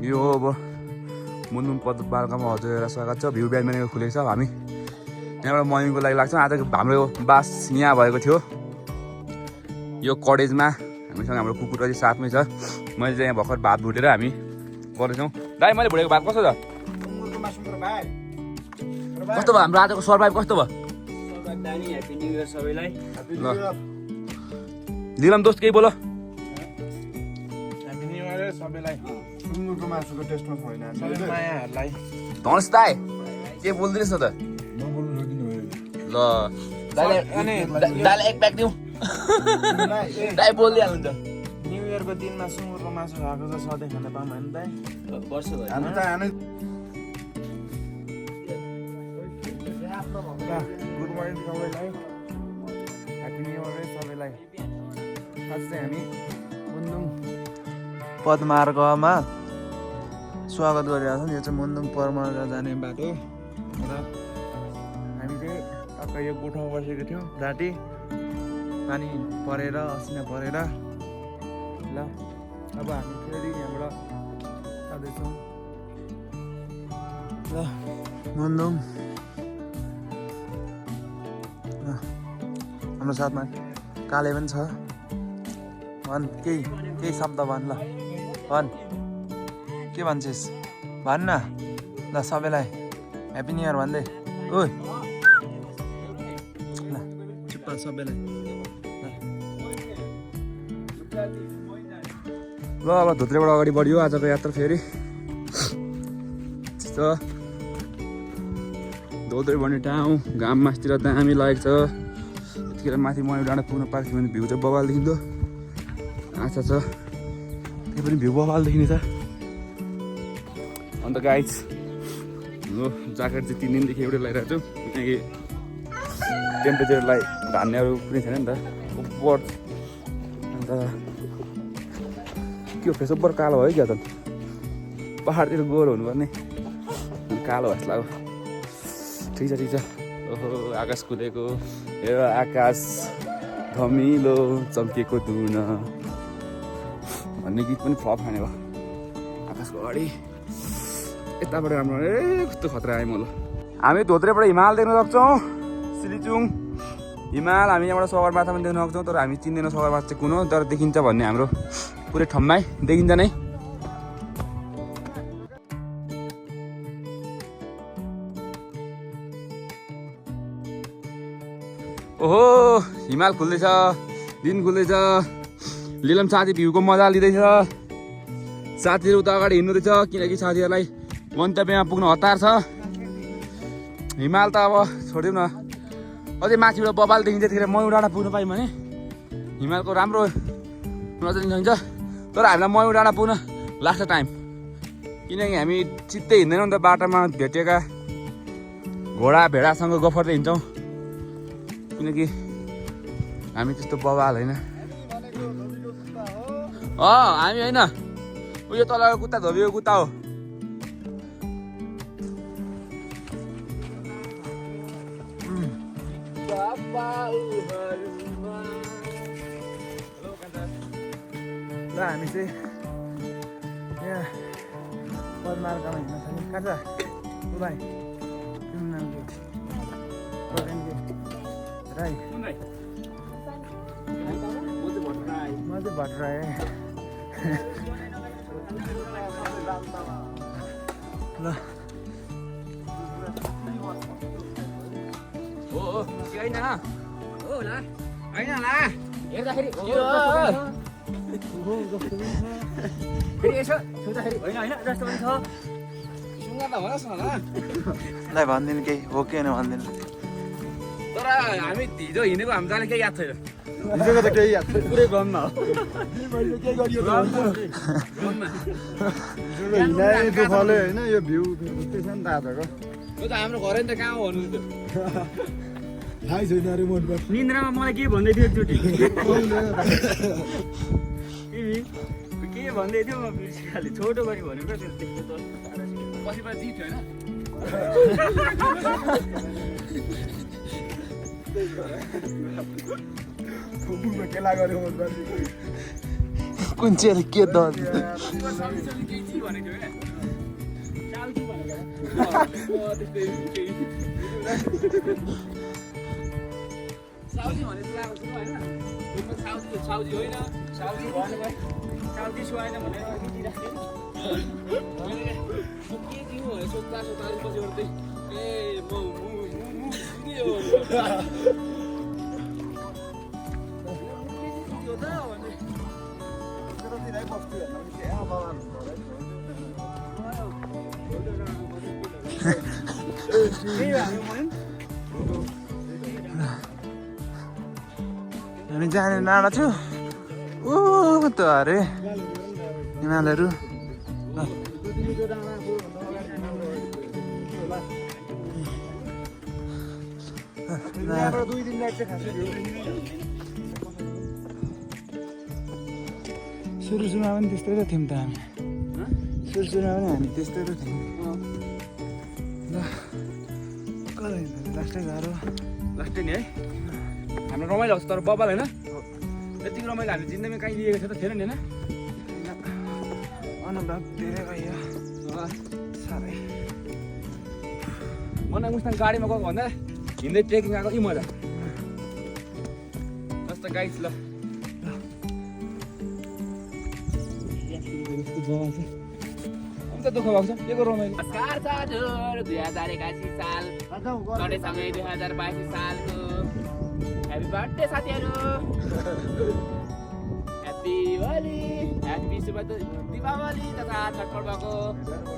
यो अब मुन्नुम पदपार्कमा हजुरलाई स्वागत छ। भ्यू बिहान भनेको खुलेको छ। हामी यहाँबाट मर्निङको लागि लाग्छौँ। आज हाम्रो बास यहाँ भएको थियो यो कटेजमा। हामीसँग हाम्रो कुकुर चाहिँ साथमै छ। मैले चाहिँ यहाँ भर्खर भात भुटेर हामी गर्दैछौँ। दाइ मैले भुटेको भात कस्तो छ? कस्तो भयो हाम्रो आजको सर्भाइभ? कस्तो भयो? ह्याप्पी न्यू इयर सबैलाई। लिलम दोस्त केही बोल। ह्याप्पी न्यू इयर सबैलाई। सुँगुरको मासुको टेस्टमा छैन सबै मायाहरूलाई। धनुष दाइ के बोल्दिनुहोस् न त। ल दाइलाई एक प्याक दिउँ। दाइ बोलिदिइहाल्नु त। न्यू इयरको दिनमा सुँगुरको मासु खाएको छ, सधैँ खान पाऊँ होइन दाइ? वर्ष भयो। गुड मर्निङ सबैलाई। ह्याप्पी न्यू इयर सबैलाई। आज चाहिँ हामी मुन्दुङ पदमार्गमा स्वागत गरिरहेको छौँ। यो चाहिँ मुन्दुङ पदमार्ग जाने बाटो र हामी चाहिँ टक्क यो गोठामा बसेको थियौँ। राति पानी परेर असिना परेर ल अब हामी फेरि यहाँबाट जाँदैछौँ। ल मुन्दुङ हाम्रो साथमा काले पनि छ। भन् केही शब्द भन् ल भन् के भन्छस् भन् न ल सबैलाई ह्याप्पी न्यु इयर भन्दै। ओ ल चुप्प सबैलाई ल अब धुत्रेबाट अगाडि बढ्यो आजको यात्रा। फेरि धोत्रे भन्ने ठाउँ घाम मासतिर दामी लागेको छ। यतिखेर माथि मर्निङ डाँडा पुग्न पाएको थियो भने भ्यू चाहिँ बवाल देखिँदो। आशा छ त्यही पनि भ्यू बवाल देखिने छ। अन्त गाइज हो ज्याकेट चाहिँ 3 दिनदेखि एउटै लगाइरहेको छु किनकि टेम्परेचरलाई धान्नेहरू कुनै छैन नि त ओभर। अन्त के हो फेस ओभर कालो भयो क्या त। पहाडतिर गोरो हुनुपर्ने कालो भएछ लाग्यो। ठिक छ। ओहो आकाश खुलेको हेर आकाश धमिलो चम्किएको दुन भन्ने गीत पनि फ्लप खाने भयो। आकाशको अगाडि यताबाट राम्रो कस्तो खतरा आयो मलाई। हामी धोत्रेबाट हिमाल देख्न सक्छौँ। सिलिचुङ हिमाल हामी यहाँबाट सगरमाथा पनि देख्न सक्छौँ। तर हामी चिन्दैनौँ सगरमाथा चाहिँ कुन हो। तर देखिन्छ भन्ने हाम्रो पुरै ठाउँमै देखिन्छ नै। ओहो हिमाल खुल्दैछ, दिन खुल्दैछ। लिलम साथी भ्यूको मजा लिँदैछ। साथीहरू उता अगाडि हिँड्नुहुँदैछ किनकि साथीहरूलाई गन्तव्यमा पुग्न हतार छ। हिमाल त अब छोडिदिउँ न। अझै माथिबाट बबाल देखिन्छ। त्यतिखेर मयूर डाँडा पुग्न पायौँ भने हिमालको राम्रो नजर देखिन्छ। तर हामीलाई मयूर डाँडा पुग्न लाग्छ टाइम किनकि हामी चित्तै हिँड्दैनौँ नि त। बाटोमा भेटेका घोडा भेडासँग गफर्दै हिँड्छौँ किनकि हामी त्यस्तो बवाल होइन। हामी होइन उयो तलको कुत्ता धोबिएको कुत्ता हो। ल हामी चाहिँ यहाँ पदमार्गमा हिँड्न थाल्यौँ। कहाँ छ भाइ? तिम्रो नाम के? राई। म चाहिँ भट्टराई। ल होइन हेर्दाखेरि जस्तो पनि छ। सुँगा त होस् न ल। ल भनिदिनु केही हो कि होइन भनिदिनु। तर हामी हिजो हिँडेको हामीलाई केही याद छैन। हिजोको त केही याद छैन। पुरै गममा हो। हिँडाइ दुःखले होइन यो भ्यू त्यही छ नि त आजको। यो त हाम्रो घरै त कहाँ हो भन्नु त। थाहै छैन अरे मनबाट। निन्द्रामा मलाई के भन्दै थियो एकचोटि? के भन्दै थियो? म खालि छोटो गरी भनेको पछि पछि जित्यो होइन। केला गऱ्यो कुन चाहिँ के दल साउजी भने लागेको छु हैन साउजी होइन साउजी भन्नु भयो साउजी सुहाएन भनेर दिइराख्थेँ के दिउँ भनेर सोच्दा पछि गर्दै ए म के हो हामी जाने नाडा छु ऊ त अरे हिमालहरू सुरुमा पनि त्यस्तै त थियौँ त हामी सुरुमा पनि हामी त्यस्तै त थियौँ ल लास्टै गाह्रो लास्टै नि है हाम्रो रमाइलो हुन्छ तर बबाल होइन यतिको रमाइलो हामीले जिन्दगीमा कहीँ लिएको थियो त थिएन नि होइन अनुभव धेरै भयो साह्रै मलाई मुस्ताङ गाडीमा गएको भन्दा हिँड्दै ट्रेकिङ आएको यी मजा जस्तो गाइस ल अन्त दुःख भएको छ के को रमाइलो नमस्कार साथीहरु 2081 साल गणेशसँगै 2022 सालको ह्यापी बर्थडे साथीहरु ह्यापी शुभ दीपावली तथा छठ पर्वको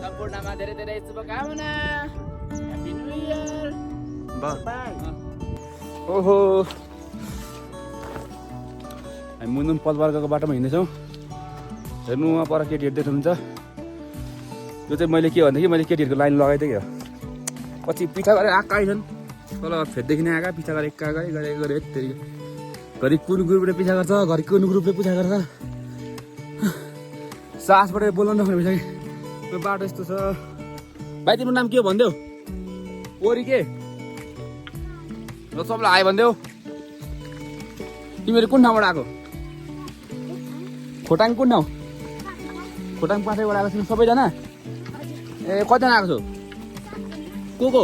सम्पूर्णमा धेरै धेरै शुभकामना ह्यापी न्यू इयर बाई ओहो हामी मुन्दुम पदवर्गको बाटोमा हिँड्दैछौँ हेर्नु उहाँ पर केटीहरू देख्नुहुन्छ यो चाहिँ मैले के भन्दाखेरि मैले केटीहरूको लाइन लगाइदिएँ क्या पछि पिछा गरेर आएकै छन् तल फेददेखि नै आएका पिछा गरेर एक्का गरे गरे यति घरि कुन ग्रुपले पिछा गर्छ घरि कुन ग्रुपले पिछा गर्छ सासबाट बोल्नु नखुने भइसक्यो बाटो यस्तो छ भाइ तिम्रो नाम के हो भनिदेऊ ओरी के ल सबलाई आयो भनिदेऊ तिमीहरू कुन ठाउँबाट आएको खोटाङ कुन ठाउँ खोटाङ 5 वटा आएको छौँ सबैजना ए कतिजना आएको छौ को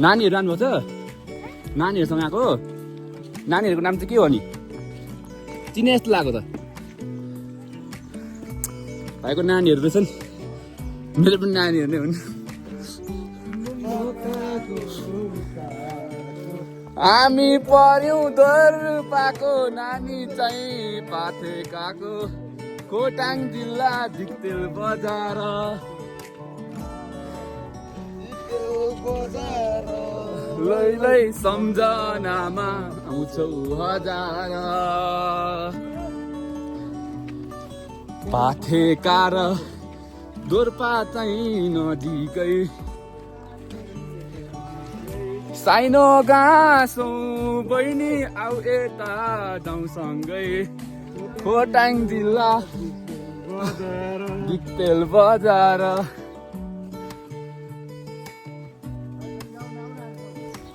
नानीहरू जानुभएको छ नानीहरूसँग आएको नानीहरूको नाम चाहिँ के हो नि चिने जस्तो लाग्यो त भाइको नानीहरू रहेछन् मेरो पनि नानीहरू नै हुन् हामी पर्यौँ दोर्पाको नानी चाहिँ पाथेकाको खोटाङ जिल्ला धिक्तेल बजार लै सम्झनामा आउँछौ हजार पाथेका र दोर्पा चाहिँ नजिकै साइनो गाँसौ बहिनी आऊ यता जाउँसँगै खोटाङ जिल्ला धिक्तेल बजार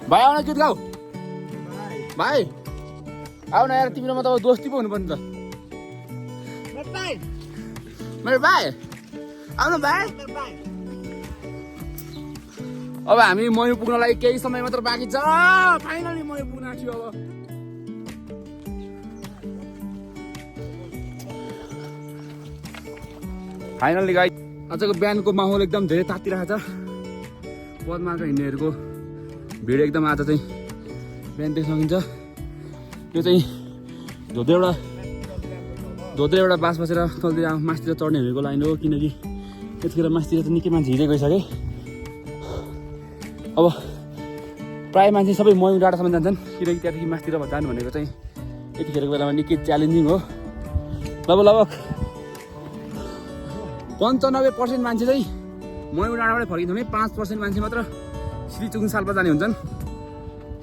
भाइ आउन गीत गाऊ भाइ आउन यार तिमीलाई म त दोस्ती पो हुनुपर्ने त मेरो भाइ आउनु भाइ अब हामी मयु पुग्नलाई केही समय मात्र बाँकी छ फाइनली मयु पुग्न आँट्यो अब फाइनली गाइस आजको बिहानको माहौल एकदम धेरै तातिरहेको छ पदमार्ग हिँड्नेहरूको भिड एकदम आज चाहिँ बिहान देख्न सकिन्छ यो चाहिँ धोद्रेबाट बास बसेर तलतिर मास्तिर चढ्नेहरूको लाइन हो किनकि त्यतिखेर मास्तिर त निकै मान्छे हिँड्दै गइसके अब प्रायः मान्छे सबै मयु डाँडासम्म जान्छन् किनकि त्यहाँदेखि मास्तिर जानु भनेको चाहिँ यतिखेरको बेलामा निकै च्यालेन्जिङ हो लगभग 95% मान्छे चाहिँ मयु डाँडाबाटै फर्किन्छ भने 5% मान्छे मात्र श्रीचुङ सालपा जाने हुन्छन्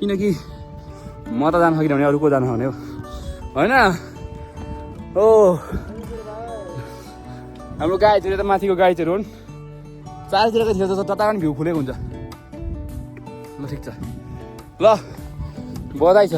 किनकि म त जान सकिनँ भने अरू को जानु भने हो होइन हो हाम्रो गाईतिर त माथिको गाईहरू हुन् चारतिरको थियो जता पनि भ्यू खुलेको हुन्छ ल ठिक छ ल बधाई छ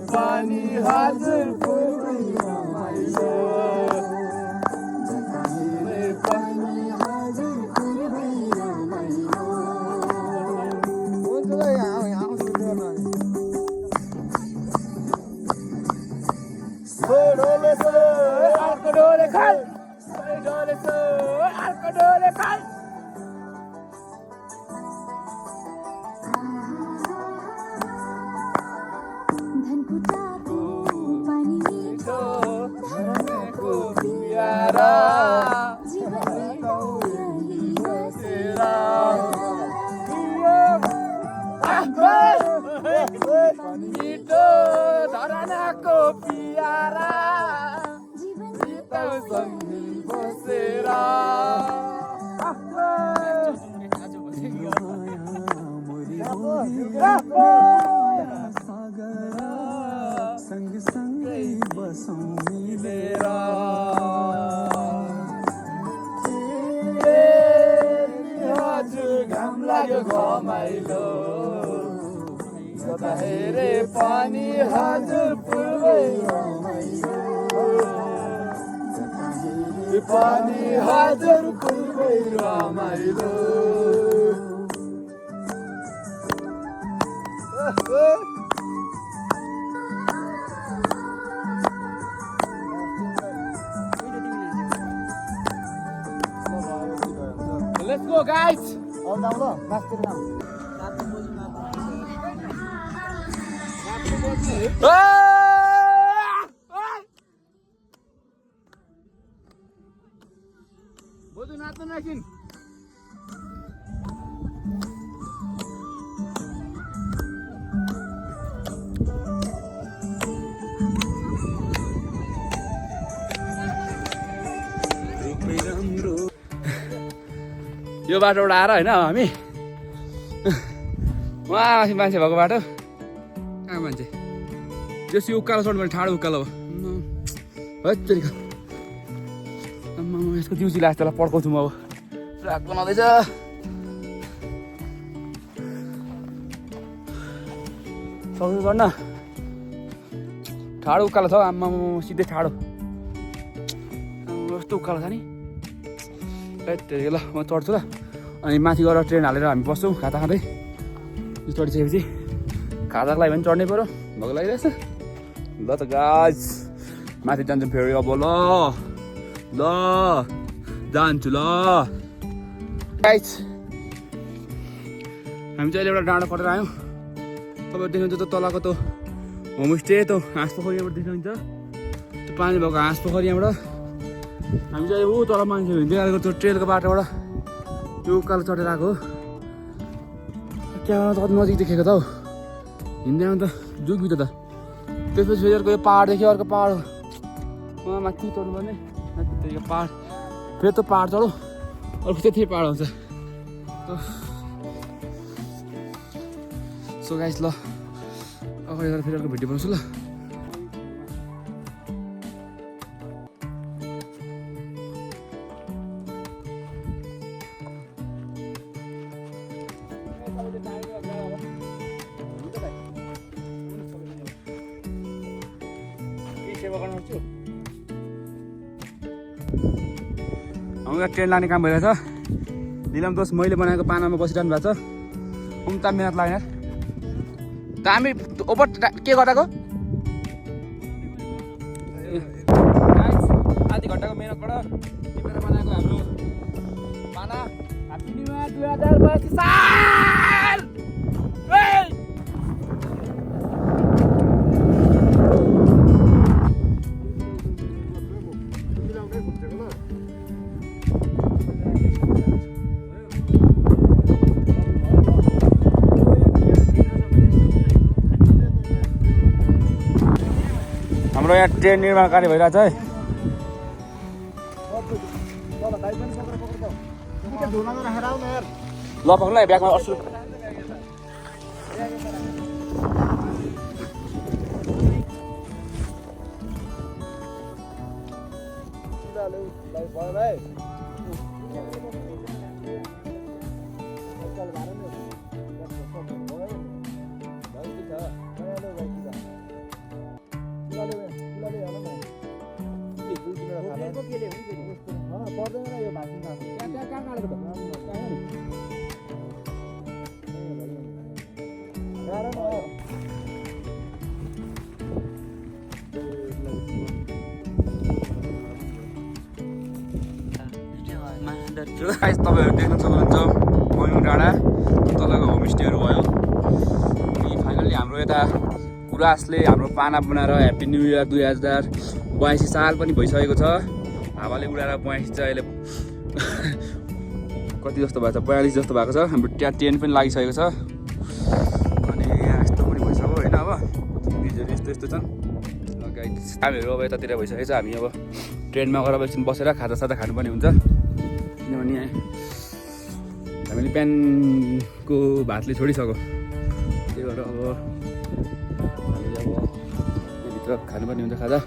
पानी हजुर धरानाको पियारा बसेर सँगसँगै बसौँ मिलेर हजुर घाम लाग्यो घमाइलो हेरे पानी हजुर पुरै पानी हजुर पुरै रमाइलो Let's go, guys. Bodo nato nakin. यो बाटोबाट आएर होइन हामी उहाँ मान्छे भएको बाटो कहाँ मान्छे त्यसो उकालो चढ्नु भने ठाडो उकालो अब यसको दिउसी लाग्छ त्यसलाई पड्काउँछु म अब ट्र्याक बनाउँदैछ सक्छु चढ्न ठाडो उकालो छ आम्मा सिधै ठाडो कस्तो उकालो छ नि ल म चढ्छु ल अनि माथि गएर ट्रेन हालेर हामी बस्छौँ खाता खाँदै यो चढिसकेपछि खाजाको लागि पनि चढ्नै पऱ्यो भोक लागिरहेछ ल त गाइस माथि जान्छौँ फेरि अब ल जान्छु ल गाइस हामी चाहिँ अहिले एउटा डाँडा कटेर आयौँ तपाईँ देख्नुहुन्छ त तलको त होमस्टे त हाँस पोखरी यहाँबाट देख्नुहुन्छ त्यो पानी भएको हाँस पोखरी यहाँबाट हामी चाहिँ ऊ तल मान्छे हिँड्दै त्यो ट्रेनको बाटोबाट त्यो उकालो चढेर आएको हो क्यामेरा त कति नजिक देखेको त हौ हिँड्दै आउनु त जुग बित्यो त त्यसपछि फेरि अर्को यो पाहाडदेखि अर्को पाहाड उहाँ माथि चढ्नु पर्ने यो पाहाड फेरि त पाहाड चढौँ अर्को त्यति पाहाड आउँछ सो गाइस ल अगाडि गएर फेरि अर्को भिडियो बनाउँछु ल हाम्रो ट्रेन लाने काम भइरहेछ निलम दोष मैले बनाएको पानामा बसिरहनु भएको छ उम्ता मिहिनेत लाग्यो त हामी ओभर के गर्दाको आधी घन्टाको मिहिनेतबाट टिपेर बनाएको हाम्रो पाना ह्याप्पी न्यू इयर 2025 साल हाम्रो यहाँ ट्रेन निर्माण कार्य भइरहेछ है। ल पक्नु है ब्यागमा अर्छु। गाइस तपाईँहरू देख्न सक्नुहुन्छ मयुङ डाँडा तलको होमस्टेहरू भयो। अनि फाइनल्ली हाम्रो यता उरासले हाम्रो पाना बनाएर ह्याप्पी न्यू इयर 2082 साल पनि भइसकेको छ। हावाले उडाएर 82 चाहिँ अहिले कति जस्तो भएको छ, 42 जस्तो भएको छ। हाम्रो त्यहाँ टेन पनि लागिसकेको छ। अनि यहाँ यस्तो पनि भइसक्यो होइन, अब बिजहरू यस्तो यस्तो छन्। गाइस हामीहरू अब यतातिर भइसकेको छ। हामी अब ट्रेनमा गएर एकछिन बसेर खाजासाजा खानुपर्ने हुन्छ, किनभने हामीले बिहानको भातले छोडिसक्यो। त्यही भएर अब हामीले अब यहाँभित्र खानुपर्ने हुन्छ खाजा।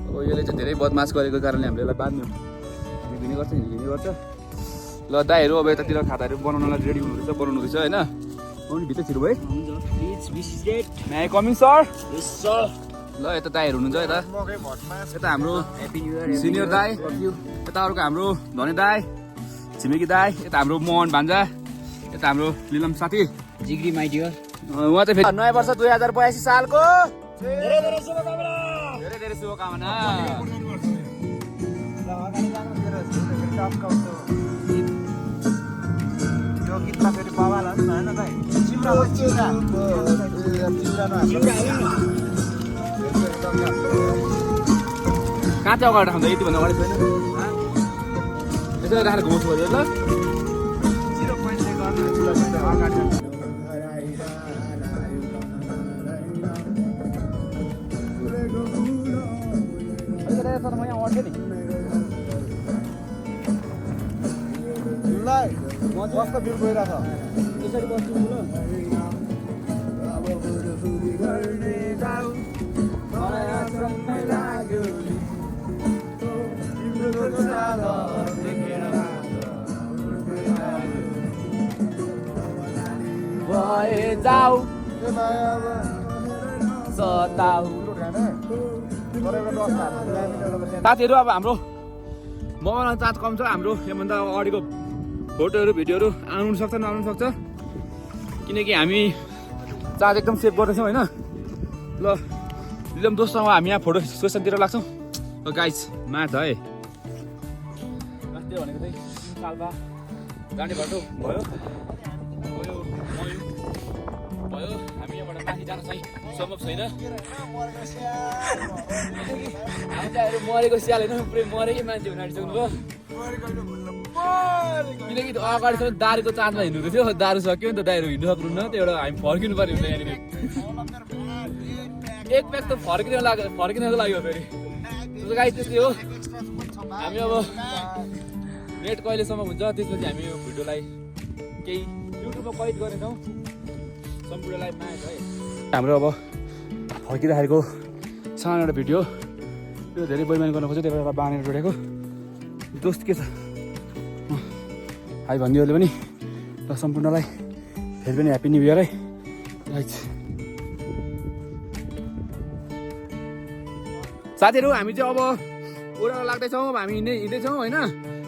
अब यसले चाहिँ धेरै बदमास गरेको कारणले हामीले यसलाई बाँध्नु हिँड्ने गर्छ हिँड्ने गर्छ। ल दाइहरू अब यतातिर खाताहरू बनाउनलाई रेडी हुनुहुँदैछ, बनाउनु हुँदैछ होइन। आउनु भित्र छिटो भयो है। Coming sir. ल यता दाइहरू हुनुहुन्छ, यता हाम्रो सिनियर दाई, यता अर्को हाम्रो धने दाई, छिमेकी दाई, यता हाम्रो मोहन भान्जा, यता हाम्रो लिलम साथी जिग्री माइ डियर। उहाँ चाहिँ फेरि नयाँ वर्ष 2082 सालको धेरै धेरै शुभकामना। कहाँ चाहिँ अगाडि राख्दा यतिभन्दा अगाडि छैन यसो राखेर घुमाउँछु ल। म यहाँ अड्थेँ नि कस्तो बिल गइरहेछ यसरी बस्छु ल। जाऊ साथीहरू अब हाम्रो मोबाइलमा चार्ज कम छ। हाम्रो योभन्दा अगाडिको फोटोहरू भिडियोहरू आउनु सक्छ नआउनु सक्छ, किनकि हामी चार्ज एकदम सेभ गर्दैछौँ होइन। ल एकदम दोस्तसँग हामी यहाँ फोटो सेसनतिर लाग्छौँ। गाइस म्याच है त्यो भनेको चाहिँ सालबा जाने बाटो भयो भयो। हामी यहाँबाट माथि जान चाहिँ सम्भव छैन। हामी चाहिँ मरेको स्याल होइन, पुरै मरेकै मान्छे हुन आँटिसक्नु भयो। किनकि अगाडिसम्म दारीको चार्जमा हिँड्नु थियो, दारू सक्यो नि त, दाइहरू हिँड्नु सक्नुहुन्न, त्यो एउटा हामी फर्किनु पर्ने हुन्छ यहाँनिर। एक ब्याग त फर्किनको लाग्यो फेरि गाइस त्यस्तै हो। हामी अब नेट कहिलेसम्म हुन्छ त्यसपछि हामी यो भिडियोलाई केही युट्युबमा कैद गरेछौँ सम्पूर्णलाई म्याच है। हाम्रो अब फर्किँदाखेरिको सानो एउटा भिडियो, यो धेरै बैमानी गर्न खोज्यो, त्यही भएर बाँधेर जोडेको। दोस्त के छ हाई भनिदियोहरूले पनि र सम्पूर्णलाई फेरि पनि ह्याप्पी न्यू इयर है गाइस। साथीहरू हामी चाहिँ अब ओह्रालो लाग्दैछौँ, अब हामी हिँड्दैछौँ होइन।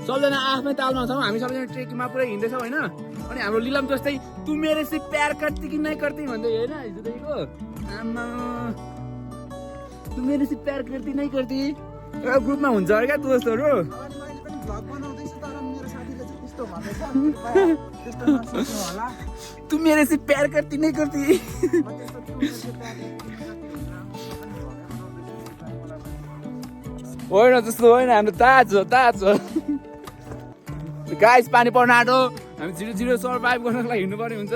सबजना आफ्नै तालमा छौँ, हामी सबैजना ट्रेकिङमा पुरै हिँड्दैछौँ होइन। अनि हाम्रो लिलम जस्तै तु मेरो से प्यार करती कि नै करती भन्दै होइन हिजोदेखिको। आमा तु मेरो से प्यार करती नै करती एउटा ग्रुपमा हुन्छ अरे क्या दोस्तहरू। तु मेरो से प्यार करती नै करती। होइन त्यस्तो होइन, हाम्रो ताज हो ताज हो। गाइस पानी पर्न आँटो, हामी छिटो छिटो सर्भाइभ गर्नको लागि हिँड्नुपर्ने हुन्छ।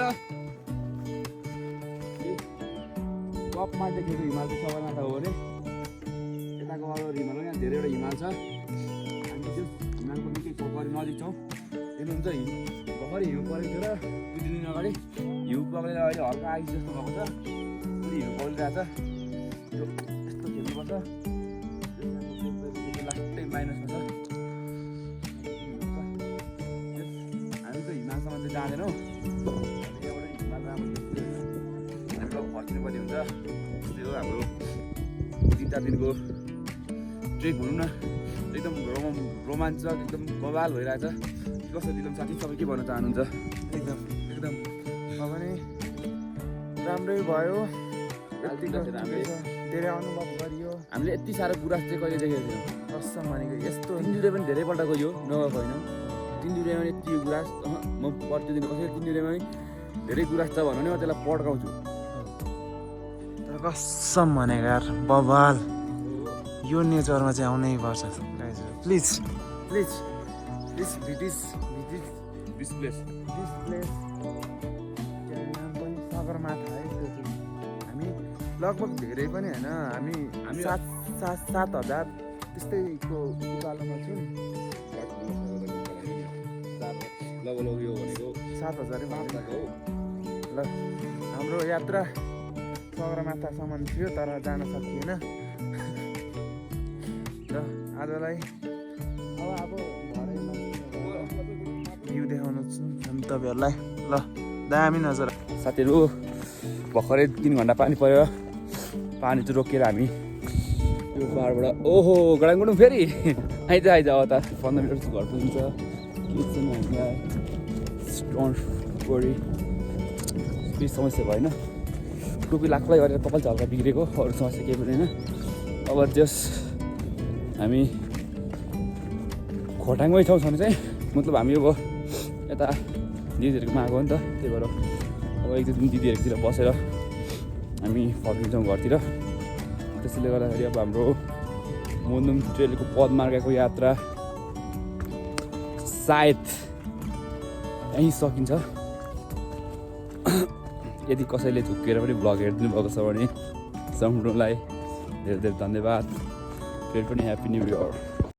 टपमा देखेको हिमाल चाहिँ सबैमा त हो अरे। यताको अब हिमाल यहाँ धेरैवटा हिमाल छ हामी त्यो हिमालको निकै भर्खरै नजिक छौँ हेर्नुहुन्छ भर्खरै हिउँ परेको थियो र 2 दिन अगाडि हिउँ पक्रेर अहिले हल्का आइस जस्तो भएको छ अनि हिउँ परिरहेको छ यो यस्तो खेल्नुपर्छ लास्टै माइनसमा छ हामी त हिमालसम्म चाहिँ जाँदैनौँ एउटा हिमाल राम्रो फर्किनुपर्ने हुन्छ त्यही हो हाम्रो 3-4 दिनको ट्रेक भनौँ न एकदम रोमाञ्चक एकदम बवाल भइरहेछ कस्तो दिलम साथी तपाईँ के भन्न चाहनुहुन्छ एकदम अब पनि राम्रै भयो धेरै अनुभव गरियो हामीले यति साह्रो गुराँस चाहिँ कहिले देखेको थियौँ कसम भनेको यस्तो तिनजुरे पनि धेरैपल्ट गयो नगएको होइन तिनजुरेमा पनि यति गुराँस म प्रतिदिन कसरी तिनजुरेमा पनि धेरै गुराँस छ भन्यो भने म त्यसलाई पड्काउँछु तर कसम भनेको यार बवाल यो नेचरमा चाहिँ आउनै पर्छ प्लिज प्लिज दिस प्लेस नाम पनि सगरमाथा है त्यो चाहिँ हामी लगभग धेरै पनि होइन हामी 7,000 त्यस्तैको उकालोमा छौँ लगभग यो भनेको 7,000 हो ल हाम्रो यात्रा सगरमाथासम्म थियो तर जान सकिएन र आजलाई अब भ्यू देखाउनु तपाईँहरूलाई ल दामी नजर साथीहरू भर्खरै 3 घन्टा पानी पर्यो पानी चाहिँ रोकेर हामी यो पाहाडबाट ओहो गडाङगुडुङ फेरि आइज अब त 15 मिनट घर पुगिन्छ के छैन हामीलाई स्टोन परी केही समस्या भएन टोपी लाखलाई गरेर कपाल झल्का बिग्रेको अरू समस्या केही पनि होइन अब जस हामी खोटाङमै छौँ भने चाहिँ मतलब हामी अब यता दिदीहरूकोमा आएको हो नि त त्यही भएर अब 1-2 दिन दिदीहरूतिर बसेर हामी फर्किन्छौँ घरतिर त्यसैले गर्दाखेरि अब हाम्रो मोन्दुम ट्रेलको पदमार्गको यात्रा सायद यहीँ सकिन्छ यदि कसैले झुक्केर पनि भ्लग हेरिदिनु भएको छ भने सम्पूर्णलाई धेरै धेरै धन्यवाद फेरि पनि ह्याप्पी न्यू इयर